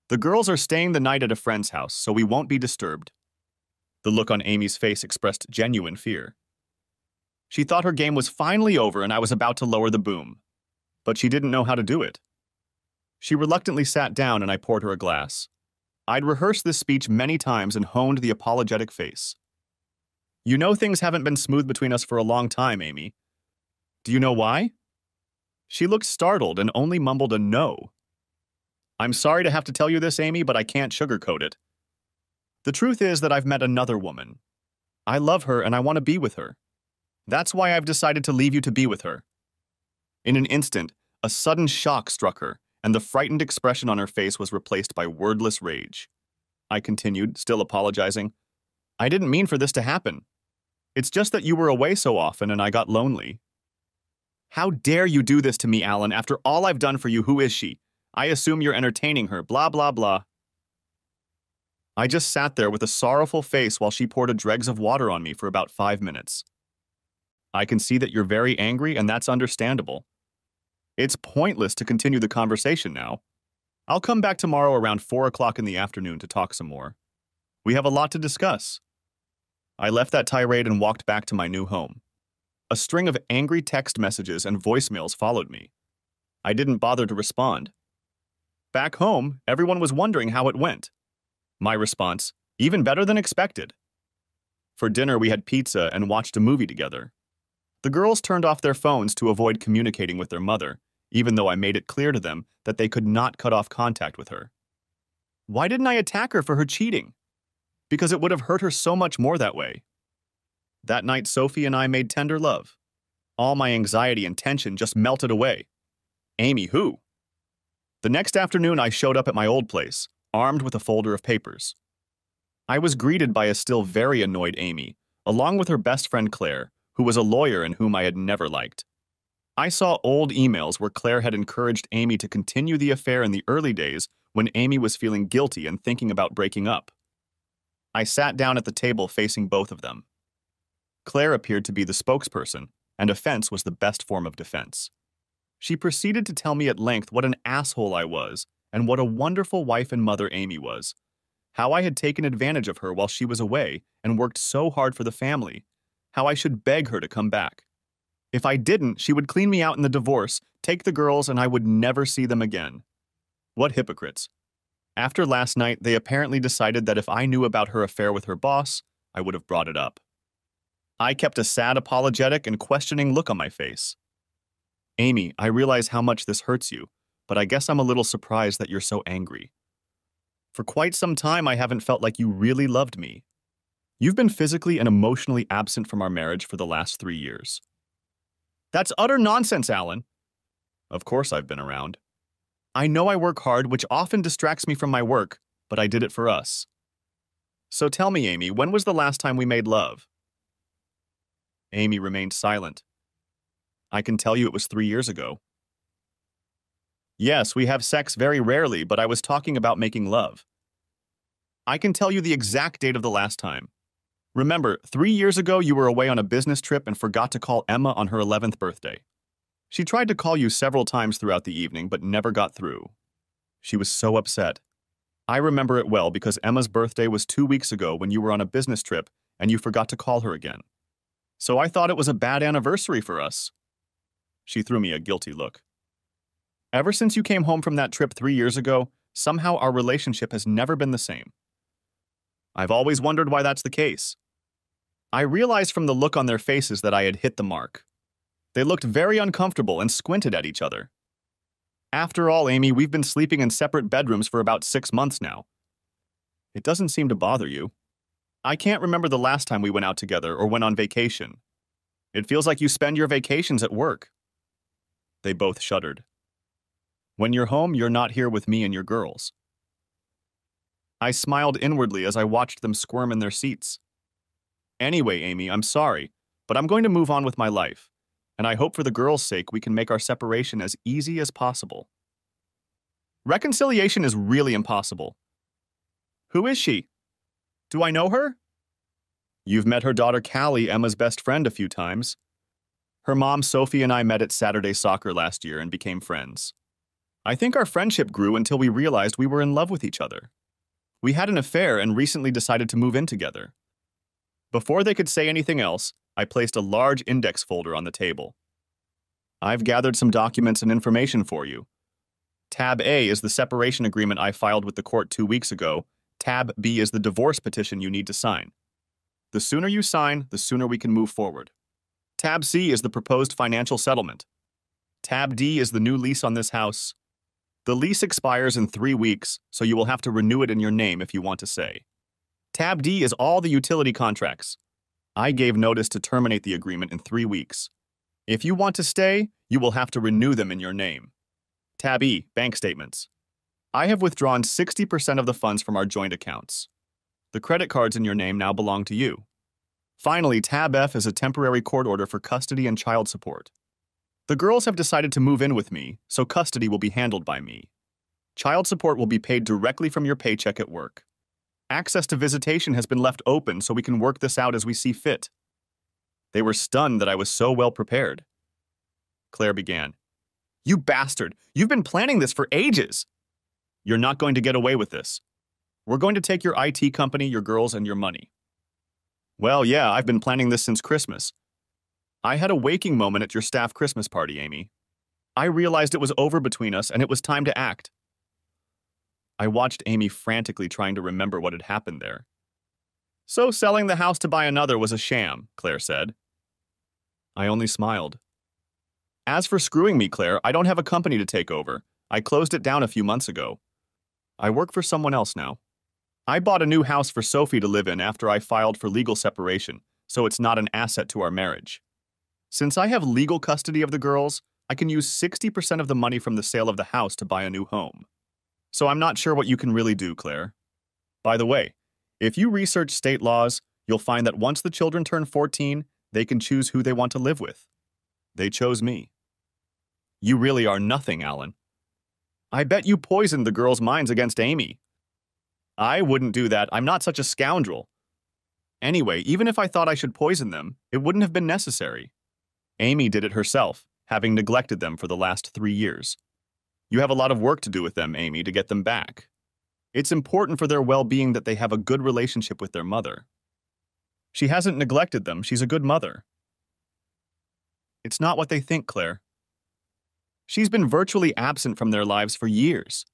The girls are staying the night at a friend's house, so we won't be disturbed. The look on Amy's face expressed genuine fear. She thought her game was finally over and I was about to lower the boom. But she didn't know how to do it. She reluctantly sat down and I poured her a glass. I'd rehearsed this speech many times and honed the apologetic face. You know things haven't been smooth between us for a long time, Amy. Do you know why? She looked startled and only mumbled a no. I'm sorry to have to tell you this, Amy, but I can't sugarcoat it. The truth is that I've met another woman. I love her and I want to be with her. That's why I've decided to leave you to be with her. In an instant, a sudden shock struck her, and the frightened expression on her face was replaced by wordless rage. I continued, still apologizing. I didn't mean for this to happen. It's just that you were away so often and I got lonely. How dare you do this to me, Alan? After all I've done for you, who is she? I assume you're entertaining her, blah, blah, blah. I just sat there with a sorrowful face while she poured a dregs of water on me for about 5 minutes. I can see that you're very angry, and that's understandable. It's pointless to continue the conversation now. I'll come back tomorrow around 4 o'clock in the afternoon to talk some more. We have a lot to discuss. I left that tirade and walked back to my new home. A string of angry text messages and voicemails followed me. I didn't bother to respond. Back home, everyone was wondering how it went. My response, even better than expected. For dinner, we had pizza and watched a movie together. The girls turned off their phones to avoid communicating with their mother, even though I made it clear to them that they could not cut off contact with her. Why didn't I attack her for her cheating? Because it would have hurt her so much more that way. That night, Sophie and I made tender love. All my anxiety and tension just melted away. Amy, who? The next afternoon, I showed up at my old place, armed with a folder of papers. I was greeted by a still very annoyed Amy, along with her best friend Claire, who was a lawyer and whom I had never liked. I saw old emails where Claire had encouraged Amy to continue the affair in the early days when Amy was feeling guilty and thinking about breaking up. I sat down at the table facing both of them. Claire appeared to be the spokesperson, and offense was the best form of defense. She proceeded to tell me at length what an asshole I was and what a wonderful wife and mother Amy was, how I had taken advantage of her while she was away and worked so hard for the family, how I should beg her to come back. If I didn't, she would clean me out in the divorce, take the girls, and I would never see them again. What hypocrites. After last night, they apparently decided that if I knew about her affair with her boss, I would have brought it up. I kept a sad, apologetic, and questioning look on my face. Amy, I realize how much this hurts you, but I guess I'm a little surprised that you're so angry. For quite some time, I haven't felt like you really loved me. You've been physically and emotionally absent from our marriage for the last 3 years. That's utter nonsense, Alan. Of course I've been around. I know I work hard, which often distracts me from my work, but I did it for us. So tell me, Amy, when was the last time we made love? Amy remained silent. I can tell you it was 3 years ago. Yes, we have sex very rarely, but I was talking about making love. I can tell you the exact date of the last time. Remember, 3 years ago you were away on a business trip and forgot to call Emma on her 11th birthday. She tried to call you several times throughout the evening, but never got through. She was so upset. I remember it well because Emma's birthday was 2 weeks ago when you were on a business trip and you forgot to call her again. So I thought it was a bad anniversary for us. She threw me a guilty look. Ever since you came home from that trip 3 years ago, somehow our relationship has never been the same. I've always wondered why that's the case. I realized from the look on their faces that I had hit the mark. They looked very uncomfortable and squinted at each other. After all, Amy, we've been sleeping in separate bedrooms for about 6 months now. It doesn't seem to bother you. I can't remember the last time we went out together or went on vacation. It feels like you spend your vacations at work. They both shuddered. When you're home, you're not here with me and your girls. I smiled inwardly as I watched them squirm in their seats. Anyway, Amy, I'm sorry, but I'm going to move on with my life, and I hope for the girls' sake we can make our separation as easy as possible. Reconciliation is really impossible. Who is she? Do I know her? You've met her daughter Callie, Emma's best friend, a few times. Her mom Sophie and I met at Saturday soccer last year and became friends. I think our friendship grew until we realized we were in love with each other. We had an affair and recently decided to move in together. Before they could say anything else, I placed a large index folder on the table. I've gathered some documents and information for you. Tab A is the separation agreement I filed with the court 2 weeks ago. Tab B is the divorce petition you need to sign. The sooner you sign, the sooner we can move forward. Tab C is the proposed financial settlement. Tab D is the new lease on this house. The lease expires in 3 weeks, so you will have to renew it in your name if you want to stay. Tab D is all the utility contracts. I gave notice to terminate the agreement in 3 weeks. If you want to stay, you will have to renew them in your name. Tab E, bank statements. I have withdrawn 60% of the funds from our joint accounts. The credit cards in your name now belong to you. Finally, Tab F is a temporary court order for custody and child support. The girls have decided to move in with me, so custody will be handled by me. Child support will be paid directly from your paycheck at work. Access to visitation has been left open so we can work this out as we see fit. They were stunned that I was so well prepared. Claire began. You bastard! You've been planning this for ages! You're not going to get away with this. We're going to take your IT company, your girls, and your money. Well, yeah, I've been planning this since Christmas. I had a waking moment at your staff Christmas party, Amy. I realized it was over between us and it was time to act. I watched Amy frantically trying to remember what had happened there. So selling the house to buy another was a sham, Claire said. I only smiled. As for screwing me, Claire, I don't have a company to take over. I closed it down a few months ago. I work for someone else now. I bought a new house for Sophie to live in after I filed for legal separation, so it's not an asset to our marriage. Since I have legal custody of the girls, I can use 60% of the money from the sale of the house to buy a new home. So I'm not sure what you can really do, Claire. By the way, if you research state laws, you'll find that once the children turn 14, they can choose who they want to live with. They chose me. You really are nothing, Alan. I bet you poisoned the girls' minds against Amy. I wouldn't do that. I'm not such a scoundrel. Anyway, even if I thought I should poison them, it wouldn't have been necessary. Amy did it herself, having neglected them for the last 3 years. You have a lot of work to do with them, Amy, to get them back. It's important for their well-being that they have a good relationship with their mother. She hasn't neglected them. She's a good mother. It's not what they think, Claire. She's been virtually absent from their lives for years.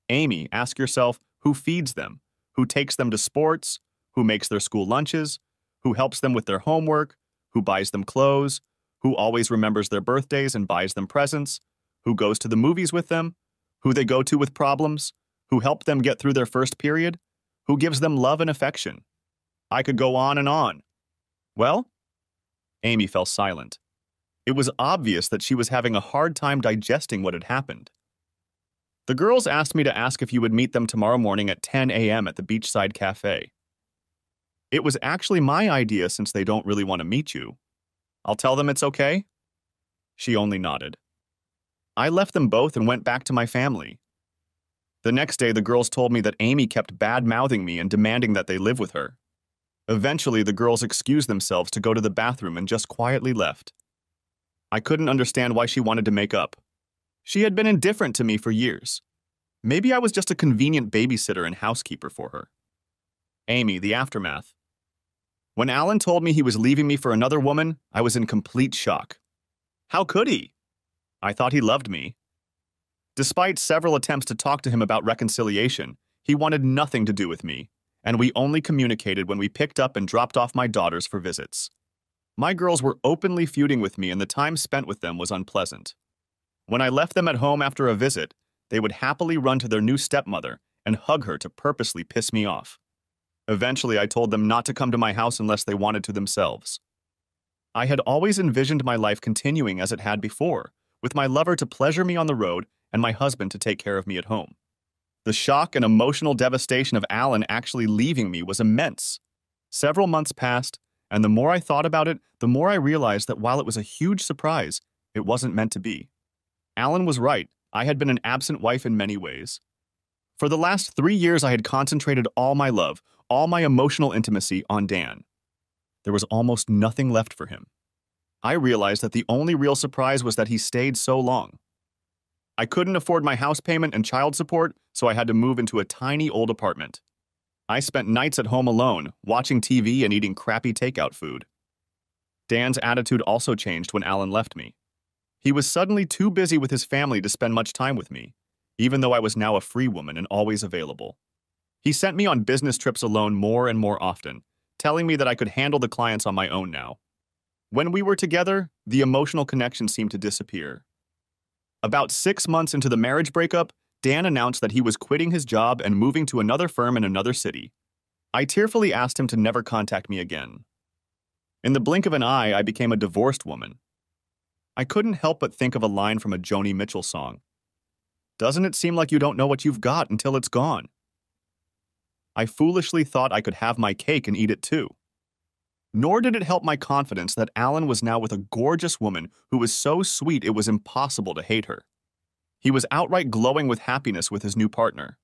Amy, ask yourself, who feeds them? Who takes them to sports? Who makes their school lunches? Who helps them with their homework? Who buys them clothes? Who always remembers their birthdays and buys them presents? Who goes to the movies with them? Who they go to with problems? Who help them get through their first period? Who gives them love and affection? I could go on and on. Well? Amy fell silent. It was obvious that she was having a hard time digesting what had happened. The girls asked me to ask if you would meet them tomorrow morning at 10 a.m. at the Beachside Cafe. It was actually my idea since they don't really want to meet you. I'll tell them it's okay? She only nodded. I left them both and went back to my family. The next day, the girls told me that Amy kept bad-mouthing me and demanding that they live with her. Eventually, the girls excused themselves to go to the bathroom and just quietly left. I couldn't understand why she wanted to make up. She had been indifferent to me for years. Maybe I was just a convenient babysitter and housekeeper for her. Amy, the aftermath. When Alan told me he was leaving me for another woman, I was in complete shock. How could he? I thought he loved me. Despite several attempts to talk to him about reconciliation, he wanted nothing to do with me, and we only communicated when we picked up and dropped off my daughters for visits. My girls were openly feuding with me, and the time spent with them was unpleasant. When I left them at home after a visit, they would happily run to their new stepmother and hug her to purposely piss me off. Eventually, I told them not to come to my house unless they wanted to themselves. I had always envisioned my life continuing as it had before, with my lover to pleasure me on the road and my husband to take care of me at home. The shock and emotional devastation of Alan actually leaving me was immense. Several months passed, and the more I thought about it, the more I realized that while it was a huge surprise, it wasn't meant to be. Alan was right. I had been an absent wife in many ways. For the last 3 years, I had concentrated all my love, all my emotional intimacy on Dan. There was almost nothing left for him. I realized that the only real surprise was that he stayed so long. I couldn't afford my house payment and child support, so I had to move into a tiny old apartment. I spent nights at home alone, watching TV and eating crappy takeout food. Dan's attitude also changed when Alan left me. He was suddenly too busy with his family to spend much time with me, even though I was now a free woman and always available. He sent me on business trips alone more and more often, telling me that I could handle the clients on my own now. When we were together, the emotional connection seemed to disappear. About 6 months into the marriage breakup, Dan announced that he was quitting his job and moving to another firm in another city. I tearfully asked him to never contact me again. In the blink of an eye, I became a divorced woman. I couldn't help but think of a line from a Joni Mitchell song. Doesn't it seem like you don't know what you've got until it's gone? I foolishly thought I could have my cake and eat it too. Nor did it help my confidence that Alan was now with a gorgeous woman who was so sweet it was impossible to hate her. He was outright glowing with happiness with his new partner.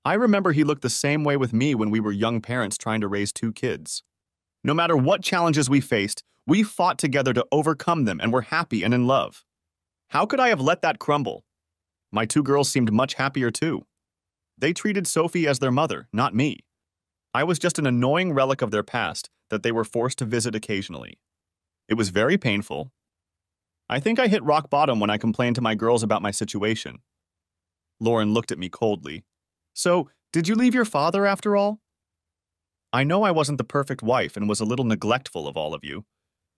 I remember he looked the same way with me when we were young parents trying to raise 2 kids. No matter what challenges we faced, we fought together to overcome them and were happy and in love. How could I have let that crumble? My 2 girls seemed much happier too. They treated Sophie as their mother, not me. I was just an annoying relic of their past that they were forced to visit occasionally. It was very painful. I think I hit rock bottom when I complained to my girls about my situation. Lauren looked at me coldly. So, did you leave your father after all? I know I wasn't the perfect wife and was a little neglectful of all of you,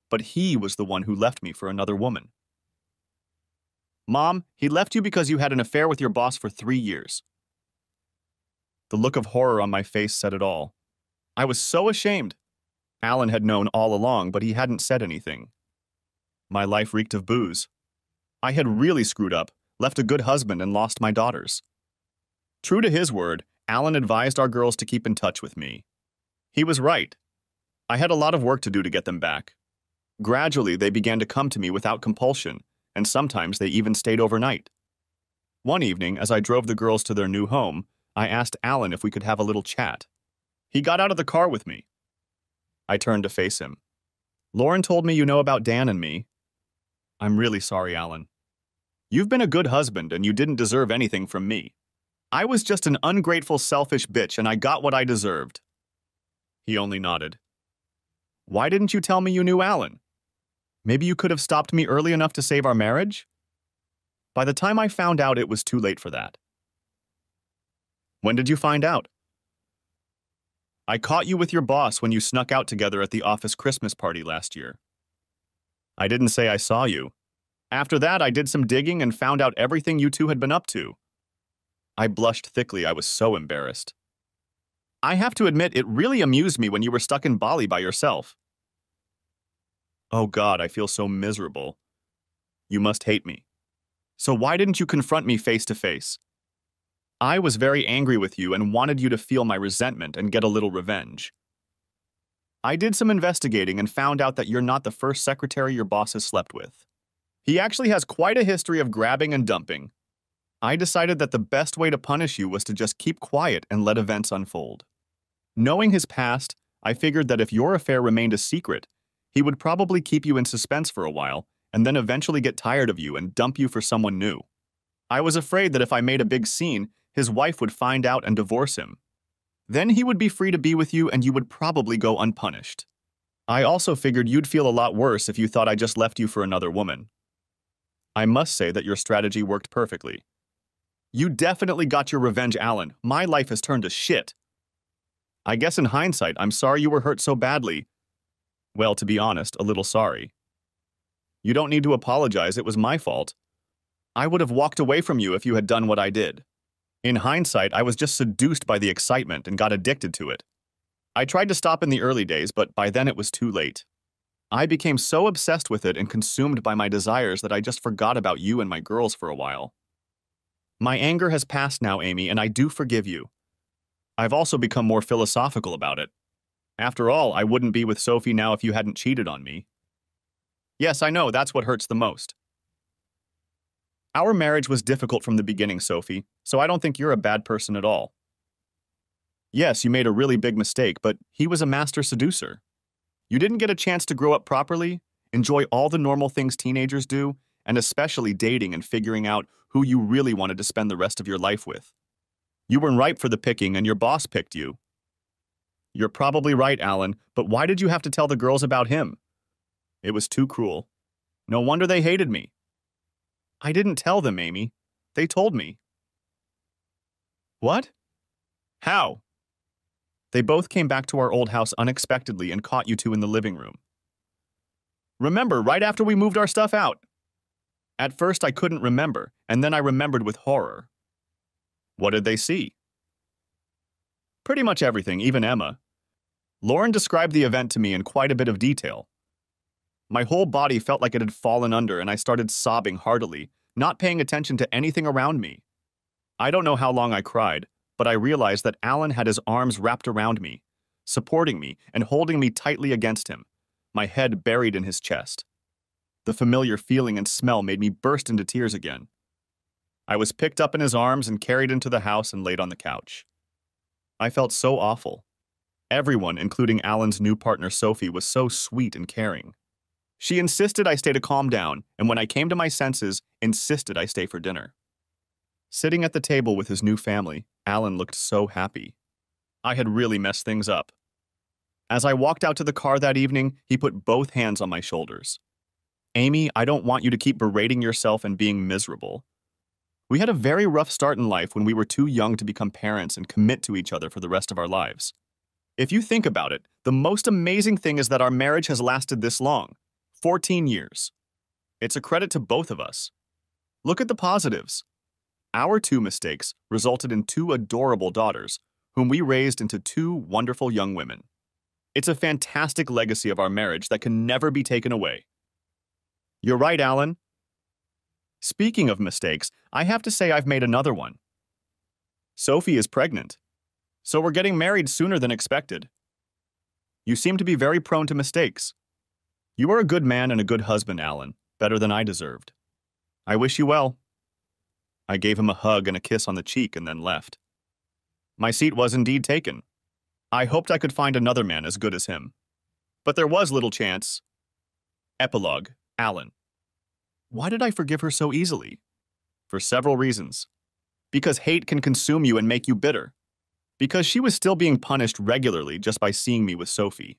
but he was the one who left me for another woman. Mom, he left you because you had an affair with your boss for 3 years. The look of horror on my face said it all. I was so ashamed. Alan had known all along, but he hadn't said anything. My life reeked of booze. I had really screwed up, left a good husband, and lost my daughters. True to his word, Alan advised our girls to keep in touch with me. He was right. I had a lot of work to do to get them back. Gradually, they began to come to me without compulsion, and sometimes they even stayed overnight. One evening, as I drove the girls to their new home, I asked Alan if we could have a little chat. He got out of the car with me. I turned to face him. Lauren told me you know about Dan and me. I'm really sorry, Alan. You've been a good husband and you didn't deserve anything from me. I was just an ungrateful, selfish bitch and I got what I deserved. He only nodded. Why didn't you tell me you knew Alan? Maybe you could have stopped me early enough to save our marriage? By the time I found out, it was too late for that. When did you find out? I caught you with your boss when you snuck out together at the office Christmas party last year. I didn't say I saw you. After that, I did some digging and found out everything you two had been up to. I blushed thickly. I was so embarrassed. I have to admit, it really amused me when you were stuck in Bali by yourself. Oh God, I feel so miserable. You must hate me. So why didn't you confront me face to face? I was very angry with you and wanted you to feel my resentment and get a little revenge. I did some investigating and found out that you're not the first secretary your boss has slept with. He actually has quite a history of grabbing and dumping. I decided that the best way to punish you was to just keep quiet and let events unfold. Knowing his past, I figured that if your affair remained a secret, he would probably keep you in suspense for a while and then eventually get tired of you and dump you for someone new. I was afraid that if I made a big scene, his wife would find out and divorce him. Then he would be free to be with you and you would probably go unpunished. I also figured you'd feel a lot worse if you thought I just left you for another woman. I must say that your strategy worked perfectly. You definitely got your revenge, Alan. My life has turned to shit. I guess in hindsight, I'm sorry you were hurt so badly. Well, to be honest, a little sorry. You don't need to apologize, it was my fault. I would have walked away from you if you had done what I did. In hindsight, I was just seduced by the excitement and got addicted to it. I tried to stop in the early days, but by then it was too late. I became so obsessed with it and consumed by my desires that I just forgot about you and my girls for a while. My anger has passed now, Amy, and I do forgive you. I've also become more philosophical about it. After all, I wouldn't be with Sophie now if you hadn't cheated on me. Yes, I know, that's what hurts the most. Our marriage was difficult from the beginning, Sophie, so I don't think you're a bad person at all. Yes, you made a really big mistake, but he was a master seducer. You didn't get a chance to grow up properly, enjoy all the normal things teenagers do, and especially dating and figuring out who you really wanted to spend the rest of your life with. You weren't ripe for the picking, and your boss picked you. You're probably right, Alan, but why did you have to tell the girls about him? It was too cruel. No wonder they hated me. I didn't tell them, Amy. They told me. What? How? They both came back to our old house unexpectedly and caught you two in the living room. Remember, right after we moved our stuff out. At first I couldn't remember, and then I remembered with horror. What did they see? Pretty much everything, even Emma. Lauren described the event to me in quite a bit of detail. My whole body felt like it had fallen under, and I started sobbing heartily, not paying attention to anything around me. I don't know how long I cried, but I realized that Alan had his arms wrapped around me, supporting me and holding me tightly against him, my head buried in his chest. The familiar feeling and smell made me burst into tears again. I was picked up in his arms and carried into the house and laid on the couch. I felt so awful. Everyone, including Alan's new partner Sophie, was so sweet and caring. She insisted I stay to calm down, and when I came to my senses, insisted I stay for dinner. Sitting at the table with his new family, Alan looked so happy. I had really messed things up. As I walked out to the car that evening, he put both hands on my shoulders. Amy, I don't want you to keep berating yourself and being miserable. We had a very rough start in life when we were too young to become parents and commit to each other for the rest of our lives. If you think about it, the most amazing thing is that our marriage has lasted this long, 14 years. It's a credit to both of us. Look at the positives. Our 2 mistakes resulted in 2 adorable daughters, whom we raised into 2 wonderful young women. It's a fantastic legacy of our marriage that can never be taken away. You're right, Alan. Speaking of mistakes, I have to say I've made another one. Sophie is pregnant, so we're getting married sooner than expected. You seem to be very prone to mistakes. You are a good man and a good husband, Alan, better than I deserved. I wish you well. I gave him a hug and a kiss on the cheek and then left. My seat was indeed taken. I hoped I could find another man as good as him. But there was little chance. Epilogue, Alan. Why did I forgive her so easily? For several reasons. Because hate can consume you and make you bitter. Because she was still being punished regularly just by seeing me with Sophie.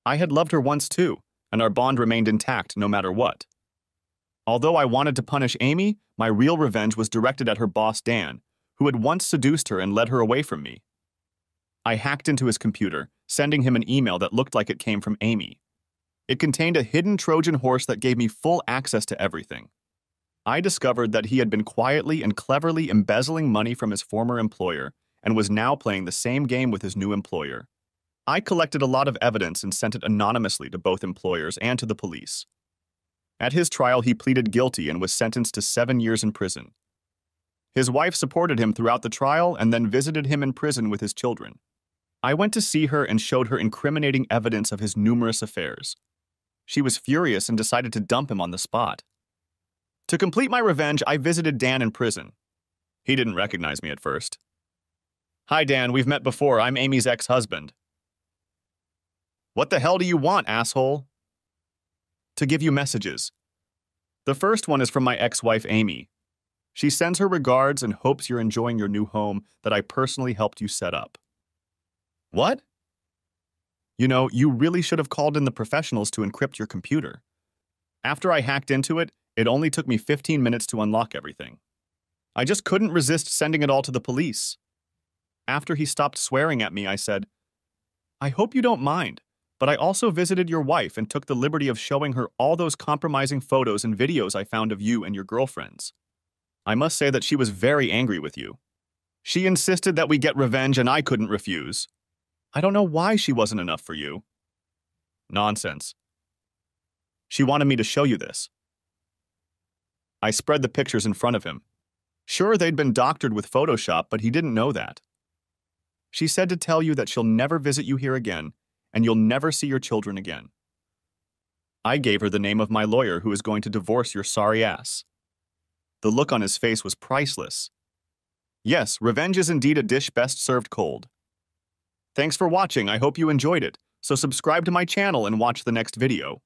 I had loved her once too, and our bond remained intact no matter what. Although I wanted to punish Amy, my real revenge was directed at her boss Dan, who had once seduced her and led her away from me. I hacked into his computer, sending him an email that looked like it came from Amy. It contained a hidden Trojan horse that gave me full access to everything. I discovered that he had been quietly and cleverly embezzling money from his former employer and was now playing the same game with his new employer. I collected a lot of evidence and sent it anonymously to both employers and to the police. At his trial, he pleaded guilty and was sentenced to 7 years in prison. His wife supported him throughout the trial and then visited him in prison with his children. I went to see her and showed her incriminating evidence of his numerous affairs. She was furious and decided to dump him on the spot. To complete my revenge, I visited Dan in prison. He didn't recognize me at first. Hi, Dan, we've met before. I'm Amy's ex-husband. What the hell do you want, asshole? To give you messages. The first one is from my ex-wife, Amy. She sends her regards and hopes you're enjoying your new home that I personally helped you set up. What? You know, you really should have called in the professionals to encrypt your computer. After I hacked into it, it only took me 15 minutes to unlock everything. I just couldn't resist sending it all to the police. After he stopped swearing at me, I said, I hope you don't mind, but I also visited your wife and took the liberty of showing her all those compromising photos and videos I found of you and your girlfriends. I must say that she was very angry with you. She insisted that we get revenge and I couldn't refuse. I don't know why she wasn't enough for you. Nonsense. She wanted me to show you this. I spread the pictures in front of him. Sure, they'd been doctored with Photoshop, but he didn't know that. She said to tell you that she'll never visit you here again, and you'll never see your children again. I gave her the name of my lawyer who is going to divorce your sorry ass. The look on his face was priceless. Yes, revenge is indeed a dish best served cold. Thanks for watching, I hope you enjoyed it, so subscribe to my channel and watch the next video.